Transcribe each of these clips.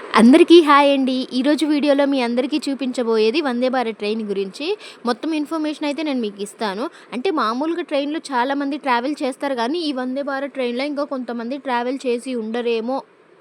అందరికీ హాయ్ అండి. ఈరోజు వీడియోలో మీ అందరికీ చూపించబోయేది వందే భారత్ ట్రైన్ గురించి. మొత్తం ఇన్ఫర్మేషన్ అయితే నేను మీకు ఇస్తాను. అంటే మామూలుగా ట్రైన్‌లో చాలామంది ట్రావెల్ చేస్తారు గానీ, ఈ వందే భారత్ ట్రైన్‌లో ఇంకా కొంతమంది ట్రావెల్ చేసి ఉండరేమో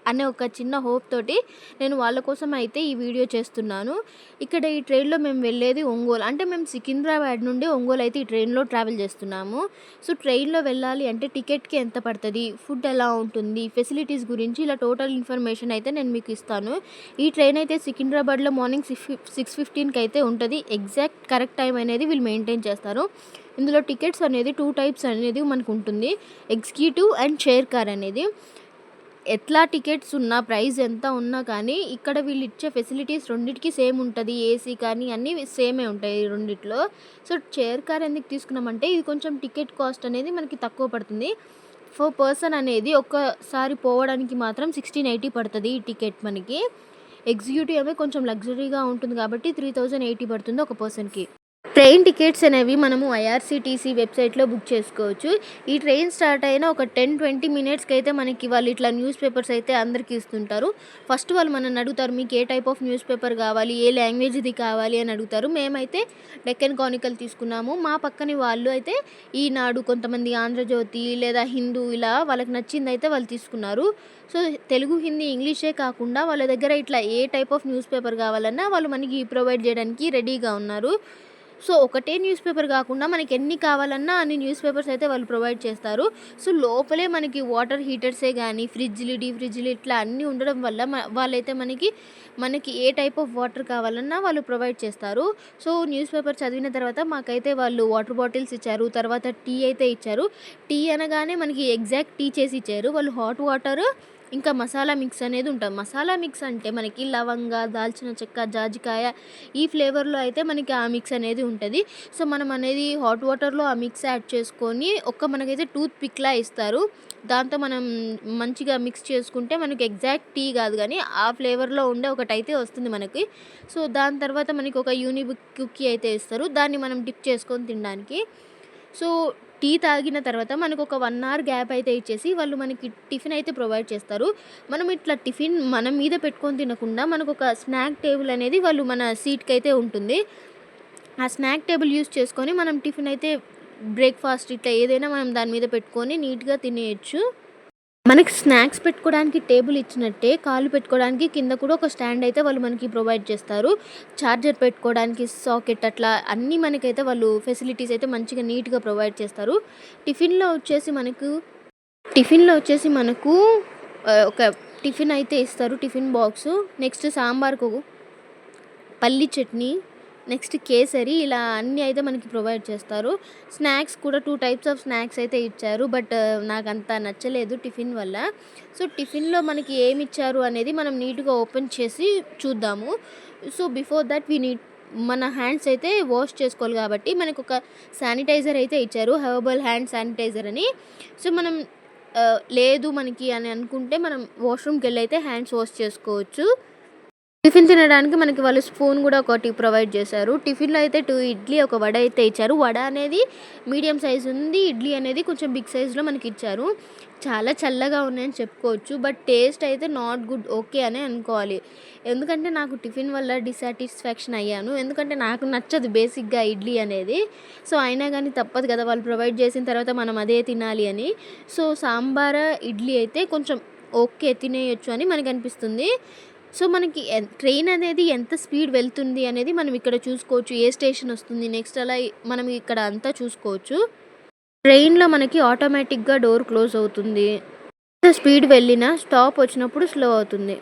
అనే ఒక చిన్న హోప్ తోటి నేను వాళ్ళ కోసం అయితే ఈ వీడియో చేస్తున్నాను. ఇక్కడ ఈ ట్రైన్‌లో మేము వెళ్ళేది ఒంగోలు. అంటే మేము సికింద్రాబాద్ నుండి ఒంగోలు అయితే ఈ ట్రైన్‌లో ట్రావెల్ చేస్తున్నాము. సో, ట్రైన్‌లో వెళ్ళాలి అంటే టికెట్‌కి ఎంత పడతది? ఫుడ్ ఎలా ఉంటుంది? ఫెసిలిటీస్ గురించి ఇలా టోటల్ ఇన్ఫర్మేషన్ అయితే నేను మీకు ఇస్తాను. ఈ ట్రైన్ అయితే సికింద్రాబాద్‌లో మార్నింగ్ 6:15కి అయితే ఉంటది. ఎగ్జాక్ట్ కరెక్ట్ టైం అనేది వీళ్ళు మెయింటైన్ చేస్తారు. ఇందులో టికెట్స్ అనేది 2 టైప్స్ అనేది మనకుంటుంది. ఎగ్జిక్యూటివ్ అండ్ చైర్ కార్ అనేది. ఎట్లా టికెట్స్ ఉన్నా, ప్రైస్ ఎంత ఉన్నా కానీ ఇక్కడ వీళ్ళు ఇచ్చే ఫెసిలిటీస్ రెండిటికి సేమ్ ఉంటది. ఏసీ కానీ అన్నీ సేమే ఉంటాయి ఈ రెండిట్లో. సో, చైర్ కార్ ఎందుకు తీసుకున్నామంటే ఇది కొంచెం టికెట్ కాస్ట్ అనేది మనకి తక్కువ పడుతుంది. పర్ పర్సన్ అనేది ఒక్కసారి పోవడానికి మాత్రం 1680 పడతది ఈ టికెట్ మనకి. ఎగ్జిక్యూటివ్ ఏమో కొంచెం లగ్జరీగా ఉంటుంది కాబట్టి 3080 పడుతుంది ఒక పర్సన్‌కి. ట్రైన్ టికెట్స్ అనేవి మనము ఐఆర్‌సీటీసీ వెబ్‌సైట్‌లో బుక్ చేసుకోవచ్చు. ఈ ట్రైన్ స్టార్ట్ అయిన ఒక 10-20 మినిట్స్‌కి అయితే మనకి వాళ్ళు ఇట్లా న్యూస్ పేపర్స్ అయితే అందరికి ఇస్తుంటారు. ఫస్ట్ వాళ్ళు మనల్ని అడుగుతారు, మీకు ఏ టైప్ ఆఫ్ న్యూస్ పేపర్ కావాలి, ఏ లాంగ్వేజ్‌ది కావాలి అని అడుగుతారు. మేమైతే డెక్కన్ క్రానికల్ తీసుకున్నాము. మా పక్కన వాళ్ళు అయితే ఈనాడు, కొంతమంది ఆంధ్రజ్యోతి లేదా హిందూ ఇలా వాళ్ళకి నచ్చిందయితే వాళ్ళు తీసుకున్నారు. సో, తెలుగు, హిందీ, ఇంగ్లీషే కాకుండా వాళ్ళ దగ్గర ఇట్లా ఏ టైప్ ఆఫ్ న్యూస్ పేపర్ కావాలన్నా వాళ్ళు మనకి ప్రొవైడ్ చేయడానికి రెడీగా ఉన్నారు. సో, ఒకటే న్యూస్ పేపర్ కాకుండా మనకి ఎన్ని కావాలన్నా అన్ని న్యూస్ పేపర్స్ అయితే వాళ్ళు ప్రొవైడ్ చేస్తారు. సో, లోపలే మనకి వాటర్ హీటర్సే గానీ, ఫ్రిడ్జ్‌లు, డీప్ ఫ్రిడ్జ్‌లు ఇట్లా అన్నీ ఉండడం వల్ల వాళ్ళైతే మనకి ఏ టైప్ ఆఫ్ వాటర్ కావాలన్నా వాళ్ళు ప్రొవైడ్ చేస్తారు. సో, న్యూస్ పేపర్ చదివిన తర్వాత మాకైతే వాళ్ళు వాటర్ బాటిల్స్ ఇచ్చారు. తర్వాత టీ అయితే ఇచ్చారు. టీ అనగానే మనకి ఎగ్జాక్ట్ టీ చేసి ఇచ్చారు. వాళ్ళు హాట్ వాటరు ఇంకా మసాలా మిక్స్ అనేది ఉంటది. మసాలా మిక్స్ అంటే మనకి లవంగ, దాల్చిన చెక్క, జాజికాయ ఈ ఫ్లేవర్‌లో అయితే మనకి ఆ మిక్స్ అనేది ఉంటది. సో, మనం అనేది హాట్ వాటర్‌లో ఆ మిక్స్ యాడ్ చేసుకొని మనకైతే టూత్ పిక్‌లా ఇస్తారు. దాంతో మనం మంచిగా మిక్స్ చేసుకుంటే మనకి ఎగ్జాక్ట్ టీ కాదు గానీ, ఆ ఫ్లేవర్‌లో ఉండే ఒకటైతే వస్తుంది మనకి. సో, దాని తర్వాత మనకి ఒక యూనిబిక్ కుకీ అయితే ఇస్తారు. దాన్ని మనం డిప్ చేసుకొని తినడానికి. సో, టీ తాగిన తర్వాత మనకొక 1 అవర్ గ్యాప్ అయితే ఇచ్చేసి వాళ్ళు మనకి టిఫిన్ అయితే ప్రొవైడ్ చేస్తారు. మనం ఇట్లా టిఫిన్ మన మీద పెట్టుకొని తినకుండా మనకొక స్నాక్ టేబుల్ అనేది వాళ్ళు మన సీట్‌కైతే ఉంటుంది. ఆ స్నాక్ టేబుల్ యూజ్ చేసుకొని మనం టిఫిన్ అయితే బ్రేక్‌ఫాస్ట్ ఇట్లా ఏదైనా మనం దాని మీద పెట్టుకొని నీట్‌గా తినేయొచ్చు. మనకి స్నాక్స్ పెట్టుకోవడానికి టేబుల్ ఇచ్చినట్టే, కాళ్ళు పెట్టుకోవడానికి కింద కూడా ఒక స్టాండ్ అయితే వాళ్ళు మనకి ప్రొవైడ్ చేస్తారు. చార్జర్ పెట్టుకోవడానికి సాకెట్ అట్లా అన్నీ మనకైతే వాళ్ళు ఫెసిలిటీస్ అయితే మంచిగా నీట్‌గా ప్రొవైడ్ చేస్తారు. టిఫిన్‌లో వచ్చేసి మనకు టిఫిన్‌లో వచ్చేసి మనకు ఒక టిఫిన్ అయితే ఇస్తారు. Tiffin box. నెక్స్ట్ సాంబార్‌కు పల్లి చట్నీ, నెక్స్ట్ కేసరి ఇలా అన్నీ అయితే మనకి ప్రొవైడ్ చేస్తారు. స్నాక్స్ కూడా 2 టైప్స్ ఆఫ్ స్నాక్స్ అయితే ఇచ్చారు. బట్ నాకంత నచ్చలేదు టిఫిన్ వల్ల. సో, టిఫిన్‌లో మనకి ఏమిచ్చారు అనేది మనం నీట్‌గా ఓపెన్ చేసి చూద్దాము. సో, బిఫోర్ దట్ మన హ్యాండ్స్ అయితే వాష్ చేసుకోవాలి కాబట్టి మనకొక శానిటైజర్ అయితే ఇచ్చారు. హెర్బల్ హ్యాండ్ శానిటైజర్ అని. సో, మనం లేదు మనకి అని అనుకుంటే మనం వాష్‌రూమ్‌కెళ్ళి అయితే హ్యాండ్స్ వాష్ చేసుకోవచ్చు. టిఫిన్ తినడానికి మనకి వాళ్ళు స్పూన్ గూడా ఒకటి ప్రొవైడ్ చేశారు. టిఫిన్‌లో అయితే 2 ఇడ్లీ, ఒక వడ అయితే ఇచ్చారు. వడ అనేది మీడియం సైజ్ ఉంది. ఇడ్లీ అనేది కొంచెం బిగ్ సైజ్‌లో మనకిచ్చారు. చాలా చల్లగా ఉన్నాయని చెప్పుకోవచ్చు. బట్ టేస్ట్ అయితే నాట్ గుడ్. ఓకే అనే అనుకోవాలి. ఎందుకంటే నాకు టిఫిన్ వల్ల డిస్సాటిస్ఫాక్షన్ అయ్యాను. ఎందుకంటే నాకు నచ్చదు బేసిక్‌గా ఇడ్లీ అనేది. సో, అయినా గానీ తప్పదు కదా! వాళ్ళు ప్రొవైడ్ చేసిన తర్వాత మనం అదే తినాలి అని. సో, సాంబార్, ఇడ్లీ అయితే కొంచెం ఓకే తినేయొచ్చు అని మనకనిపిస్తుంది. సో, మనకి ట్రైన్ అనేది ఎంత స్పీడ్ వెళ్తుంది అనేది మనం ఇక్కడ చూసుకోవచ్చు. ఏ స్టేషన్ వస్తుంది నెక్స్ట్ అలా మనం ఇక్కడ అంతా చూసుకోవచ్చు. ట్రైన్‌లో మనకి ఆటోమేటిక్‌గా డోర్ క్లోజ్ అవుతుంది. ఎంత స్పీడ్ వెళ్ళినా స్టాప్ వచ్చినప్పుడు స్లో అవుతుంది.